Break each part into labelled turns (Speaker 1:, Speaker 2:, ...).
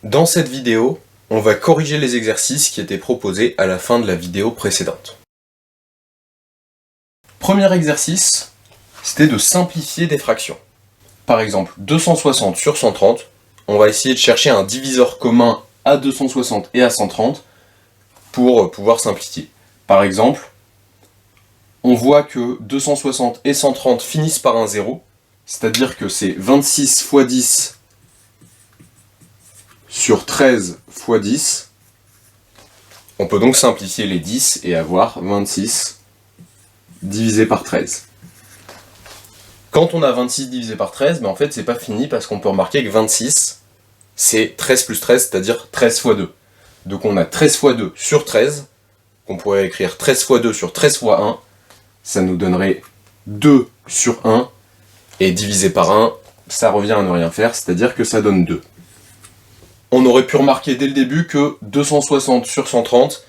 Speaker 1: Dans cette vidéo, on va corriger les exercices qui étaient proposés à la fin de la vidéo précédente. Premier exercice, c'était de simplifier des fractions. Par exemple, 260 sur 130, on va essayer de chercher un diviseur commun à 260 et à 130 pour pouvoir simplifier. Par exemple, on voit que 260 et 130 finissent par un 0, c'est-à-dire que c'est 26 fois 10 sur 13 fois 10. On peut donc simplifier les 10 et avoir 26 divisé par 13. Quand on a 26 divisé par 13, en fait c'est pas fini parce qu'on peut remarquer que 26 c'est 13 plus 13, c'est-à-dire 13 fois 2. Donc on a 13 fois 2 sur 13, qu'on pourrait écrire 13 fois 2 sur 13 fois 1, ça nous donnerait 2 sur 1, et divisé par 1, ça revient à ne rien faire, c'est-à-dire que ça donne 2. On aurait pu remarquer dès le début que 260 sur 130,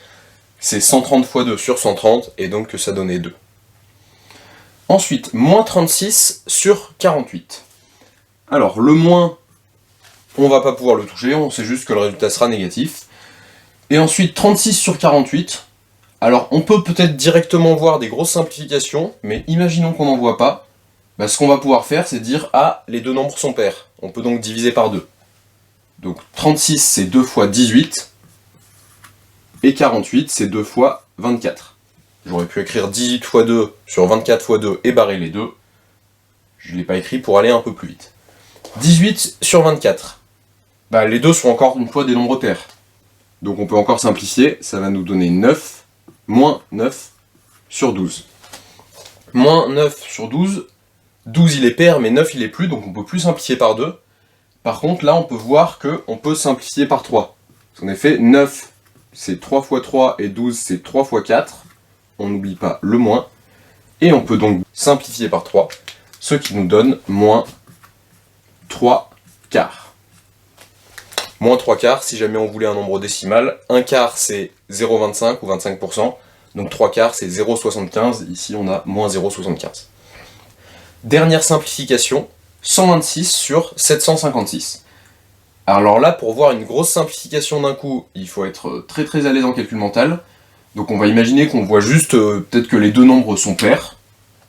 Speaker 1: c'est 130 fois 2 sur 130, et donc que ça donnait 2. Ensuite, moins 36 sur 48. Alors, le moins, on va pas pouvoir le toucher, on sait juste que le résultat sera négatif. Et ensuite, 36 sur 48. Alors, on peut peut-être directement voir des grosses simplifications, mais imaginons qu'on n'en voit pas. Ce qu'on va pouvoir faire, c'est dire « Ah, les deux nombres sont pairs ». On peut donc diviser par 2. Donc 36, c'est 2 fois 18. Et 48, c'est 2 fois 24. J'aurais pu écrire 18 fois 2 sur 24 fois 2 et barrer les deux. Je ne l'ai pas écrit pour aller un peu plus vite. 18 sur 24. Les deux sont encore une fois des nombres pairs. Donc on peut encore simplifier, ça va nous donner 9, moins 9 sur 12. Moins 9 sur 12, 12 il est pair mais 9 il est plus, donc on peut plus simplifier par 2. Par contre là on peut voir qu'on peut simplifier par 3. En effet 9 c'est 3 fois 3 et 12 c'est 3 fois 4. On n'oublie pas le moins. Et on peut donc simplifier par 3, ce qui nous donne moins 3 quarts. Moins 3 quarts, si jamais on voulait un nombre décimal, 1 quart c'est 0,25 ou 25%, donc 3 quarts c'est 0,75, ici on a moins 0,75. Dernière simplification, 126 sur 756. Alors là, pour voir une grosse simplification d'un coup, il faut être très très à l'aise en calcul mental. Donc on va imaginer qu'on voit juste peut-être que les deux nombres sont pairs.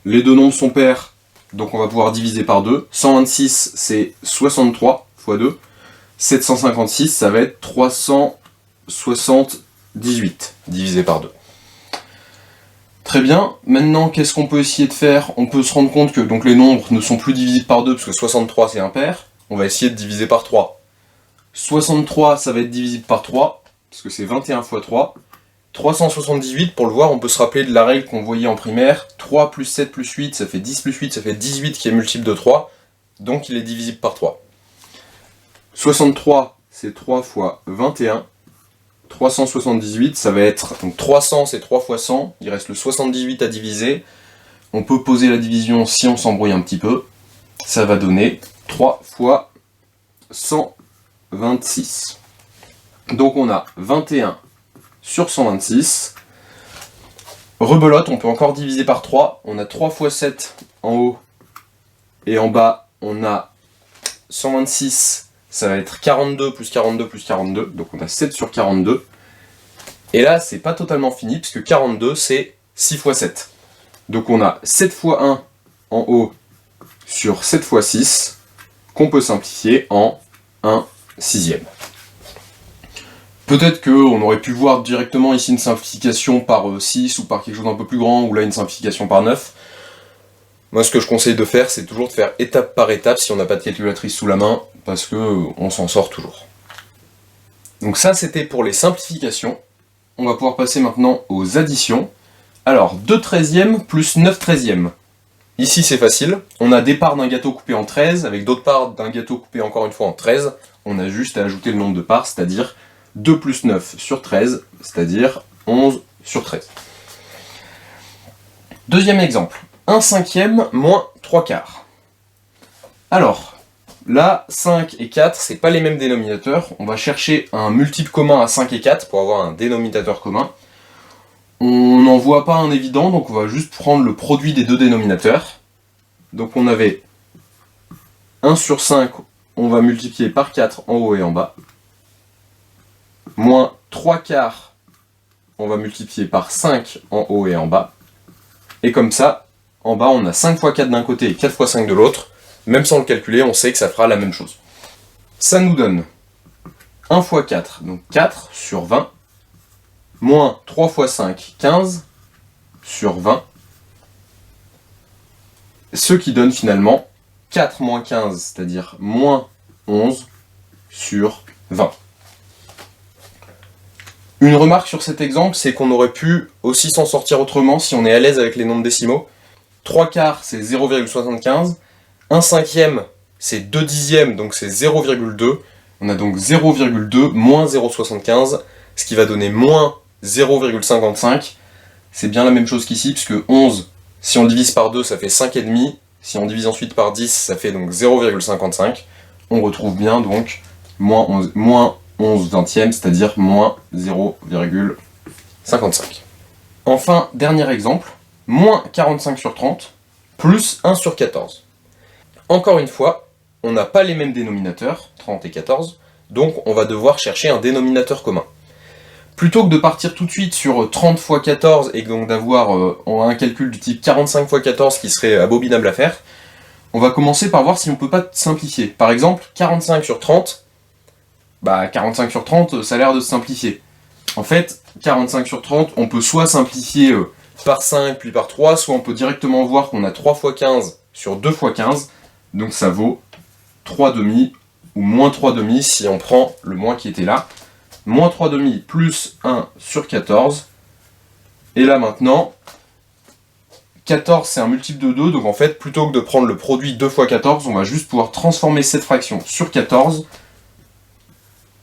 Speaker 1: Les deux nombres sont pairs, donc on va pouvoir diviser par 2. 126 c'est 63 fois 2. 756 ça va être 378 divisé par 2. Très bien, maintenant qu'est-ce qu'on peut essayer de faire? On peut se rendre compte que donc, les nombres ne sont plus divisibles par 2 parce que 63 c'est impair. On va essayer de diviser par 3. 63 ça va être divisible par 3, parce que c'est 21 fois 3. 378, pour le voir, on peut se rappeler de la règle qu'on voyait en primaire. 3 plus 7 plus 8, ça fait 10 plus 8, ça fait 18 qui est multiple de 3. Donc il est divisible par 3. 63, c'est 3 fois 21. 378, ça va être... Donc 300, c'est 3 fois 100. Il reste le 78 à diviser. On peut poser la division si on s'embrouille un petit peu. Ça va donner 3 fois 126. Donc on a 21 sur 126. Rebelote, on peut encore diviser par 3. On a 3 fois 7 en haut. Et en bas, on a 126. Ça va être 42 plus 42 plus 42. Donc on a 7 sur 42. Et là, c'est pas totalement fini, puisque 42, c'est 6 fois 7. Donc on a 7 fois 1 en haut sur 7 fois 6, qu'on peut simplifier en 1 sixième. Peut-être qu'on aurait pu voir directement ici une simplification par 6 ou par quelque chose d'un peu plus grand, ou là une simplification par 9. Moi ce que je conseille de faire, c'est toujours de faire étape par étape si on n'a pas de calculatrice sous la main, parce que on s'en sort toujours. Donc ça c'était pour les simplifications. On va pouvoir passer maintenant aux additions. Alors 2 treizièmes plus 9 treizièmes. Ici c'est facile, on a des parts d'un gâteau coupé en 13, avec d'autres parts d'un gâteau coupé encore une fois en 13. On a juste à ajouter le nombre de parts, c'est-à-dire 2 plus 9 sur 13, c'est-à-dire 11 sur 13. Deuxième exemple, 1 cinquième moins 3 quarts. Alors, là, 5 et 4, c'est pas les mêmes dénominateurs. On va chercher un multiple commun à 5 et 4 pour avoir un dénominateur commun. On n'en voit pas un évident, donc on va juste prendre le produit des deux dénominateurs. Donc on avait 1 sur 5, on va multiplier par 4 en haut et en bas. moins 3 quarts, on va multiplier par 5 en haut et en bas. Et comme ça, en bas, on a 5 fois 4 d'un côté et 4 fois 5 de l'autre. Même sans le calculer, on sait que ça fera la même chose. Ça nous donne 1 fois 4, donc 4 sur 20, moins 3 fois 5, 15 sur 20, ce qui donne finalement 4 moins 15, c'est-à-dire moins 11 sur 20. Une remarque sur cet exemple, c'est qu'on aurait pu aussi s'en sortir autrement si on est à l'aise avec les nombres décimaux. 3 quarts, c'est 0,75. 1 cinquième, c'est 2 dixièmes, donc c'est 0,2. On a donc 0,2 moins 0,75, ce qui va donner moins 0,55. C'est bien la même chose qu'ici, puisque 11, si on le divise par 2, ça fait 5,5. Si on divise ensuite par 10, ça fait donc 0,55. On retrouve bien donc moins 11 vingtièmes, c'est-à-dire moins 0,55. Enfin, dernier exemple, moins 45 sur 30, plus 1 sur 14. Encore une fois, on n'a pas les mêmes dénominateurs, 30 et 14, donc on va devoir chercher un dénominateur commun. Plutôt que de partir tout de suite sur 30 fois 14 et donc d'avoir un calcul du type 45 fois 14 qui serait abominable à faire, on va commencer par voir si on peut pas simplifier. Par exemple, 45 sur 30, 45 sur 30, ça a l'air de se simplifier. En fait, 45 sur 30, on peut soit simplifier par 5 puis par 3, soit on peut directement voir qu'on a 3 fois 15 sur 2 fois 15, donc ça vaut 3 demi ou moins 3 demi si on prend le moins qui était là. Moins 3 demi plus 1 sur 14. Et là maintenant, 14 c'est un multiple de 2, donc en fait plutôt que de prendre le produit 2 fois 14, on va juste pouvoir transformer cette fraction sur 14.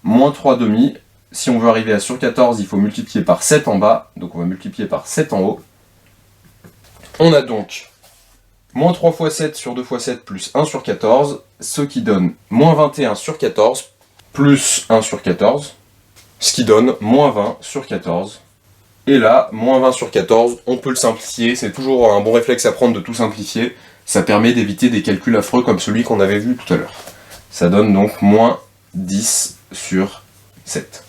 Speaker 1: Moins 3 demi, si on veut arriver à sur 14, il faut multiplier par 7 en bas, donc on va multiplier par 7 en haut. On a donc moins 3 fois 7 sur 2 fois 7 plus 1 sur 14, ce qui donne moins 21 sur 14 plus 1 sur 14. Ce qui donne moins 20 sur 14. Et là, moins 20 sur 14, on peut le simplifier. C'est toujours un bon réflexe à prendre de tout simplifier. Ça permet d'éviter des calculs affreux comme celui qu'on avait vu tout à l'heure. Ça donne donc moins 10 sur 7.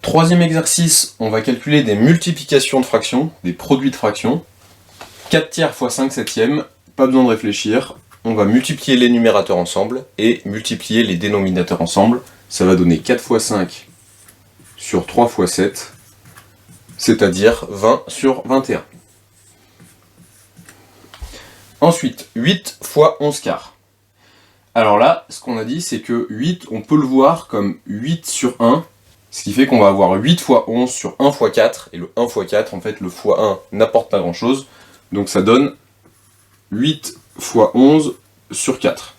Speaker 1: Troisième exercice, on va calculer des multiplications de fractions, des produits de fractions. 4 tiers fois 5 septièmes, pas besoin de réfléchir. On va multiplier les numérateurs ensemble et multiplier les dénominateurs ensemble. Ça va donner 4 fois 5 sur 3 fois 7, c'est-à-dire 20 sur 21. Ensuite, 8 fois 11 quarts. Alors là, ce qu'on a dit, c'est que 8, on peut le voir comme 8 sur 1, ce qui fait qu'on va avoir 8 fois 11 sur 1 fois 4, et le 1 fois 4, en fait, le fois 1 n'apporte pas grand-chose, donc ça donne 8 fois 11 sur 4.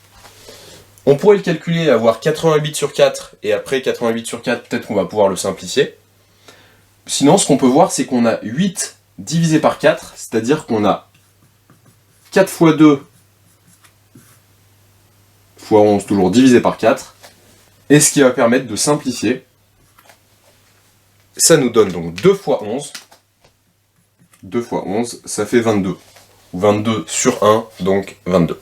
Speaker 1: On pourrait le calculer, avoir 88 sur 4, et après 88 sur 4, peut-être qu'on va pouvoir le simplifier. Sinon, ce qu'on peut voir, c'est qu'on a 8 divisé par 4, c'est-à-dire qu'on a 4 fois 2 fois 11, toujours divisé par 4, et ce qui va permettre de simplifier. Ça nous donne donc 2 fois 11. 2 fois 11, ça fait 22. 22 sur 1, donc 22.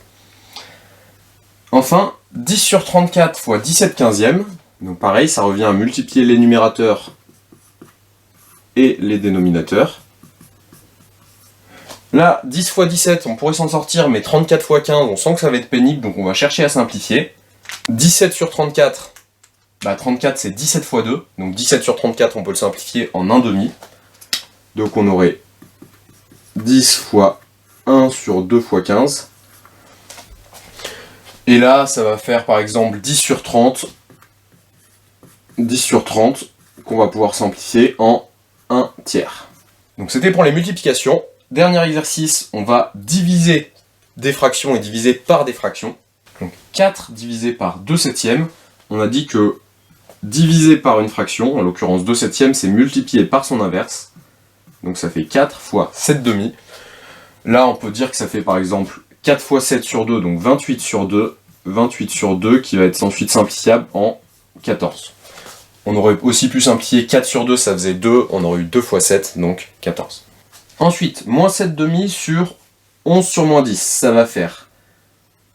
Speaker 1: Enfin, 10 sur 34 fois 17 quinzièmes, donc pareil, ça revient à multiplier les numérateurs et les dénominateurs. Là, 10 fois 17, on pourrait s'en sortir, mais 34 fois 15, on sent que ça va être pénible, donc on va chercher à simplifier. 17 sur 34, 34 c'est 17 fois 2, donc 17 sur 34, on peut le simplifier en 1 demi. Donc on aurait 10 fois 1 sur 2 fois 15. Et là, ça va faire par exemple 10 sur 30. 10 sur 30 qu'on va pouvoir simplifier en 1 tiers. Donc c'était pour les multiplications. Dernier exercice, on va diviser des fractions et diviser par des fractions. Donc 4 divisé par 2 septièmes. On a dit que diviser par une fraction, en l'occurrence 2 septièmes, c'est multiplier par son inverse. Donc ça fait 4 fois 7 demi. Là, on peut dire que ça fait par exemple 4 fois 7 sur 2, donc 28 sur 2. 28 sur 2 qui va être ensuite simplifiable en 14. On aurait aussi pu simplifier 4 sur 2, ça faisait 2, on aurait eu 2 fois 7, donc 14. Ensuite, moins 7 demi sur 11 sur moins 10, ça va faire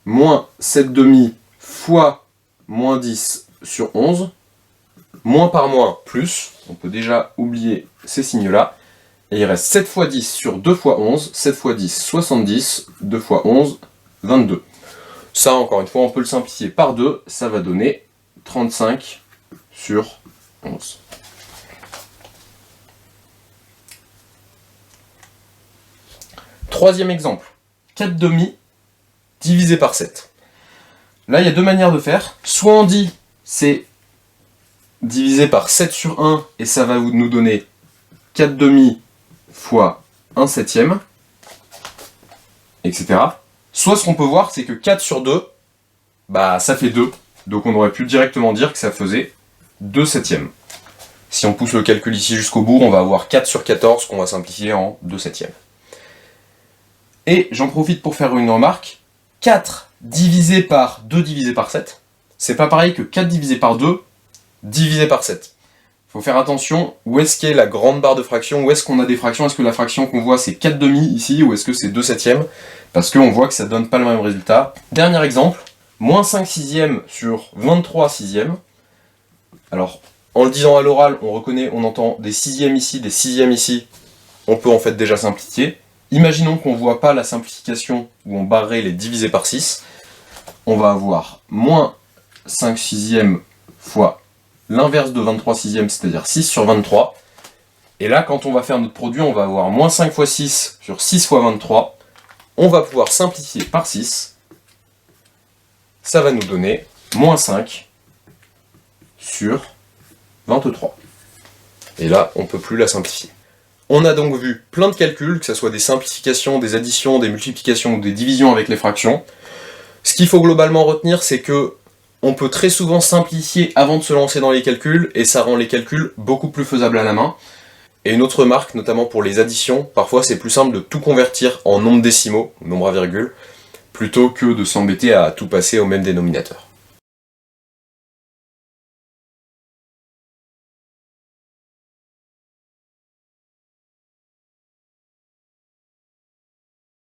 Speaker 1: moins 7 demi fois moins 10 sur 11. moins par moins, plus. On peut déjà oublier ces signes-là. Et il reste 7 fois 10 sur 2 fois 11. 7 fois 10, 70. 2 fois 11, 22. Ça, encore une fois, on peut le simplifier par 2. Ça va donner 35 sur 11. Troisième exemple. 4 demi divisé par 7. Là, il y a deux manières de faire. Soit on dit c'est divisé par 7 sur 1 et ça va nous donner 4 demi fois 1 septième, etc. Soit ce qu'on peut voir, c'est que 4 sur 2, bah ça fait 2. Donc on aurait pu directement dire que ça faisait 2 septièmes. Si on pousse le calcul ici jusqu'au bout, on va avoir 4 sur 14 qu'on va simplifier en 2 septièmes. Et j'en profite pour faire une remarque. 4 divisé par 2 divisé par 7, c'est pas pareil que 4 divisé par 2 divisé par 7. Il faut faire attention, où est-ce qu'est la grande barre de fraction, où est-ce qu'on a des fractions, est-ce que la fraction qu'on voit c'est 4 demi ici, ou est-ce que c'est 2 septièmes, parce qu'on voit que ça donne pas le même résultat. Dernier exemple, moins 5 sixièmes sur 23 sixièmes. Alors, en le disant à l'oral, on reconnaît, on entend des sixièmes ici, des sixièmes ici, on peut en fait déjà simplifier. Imaginons qu'on ne voit pas la simplification où on barrerait les divisés par 6. On va avoir moins 5 sixièmes fois l'inverse de 23 sixièmes, c'est-à-dire 6 sur 23. Et là, quand on va faire notre produit, on va avoir moins 5 fois 6 sur 6 fois 23. On va pouvoir simplifier par 6. Ça va nous donner moins 5 sur 23. Et là, on ne peut plus la simplifier. On a donc vu plein de calculs, que ce soit des simplifications, des additions, des multiplications ou des divisions avec les fractions. Ce qu'il faut globalement retenir, c'est que on peut très souvent simplifier avant de se lancer dans les calculs, et ça rend les calculs beaucoup plus faisables à la main. Et une autre remarque, notamment pour les additions, parfois c'est plus simple de tout convertir en nombres décimaux, nombre à virgule, plutôt que de s'embêter à tout passer au même dénominateur.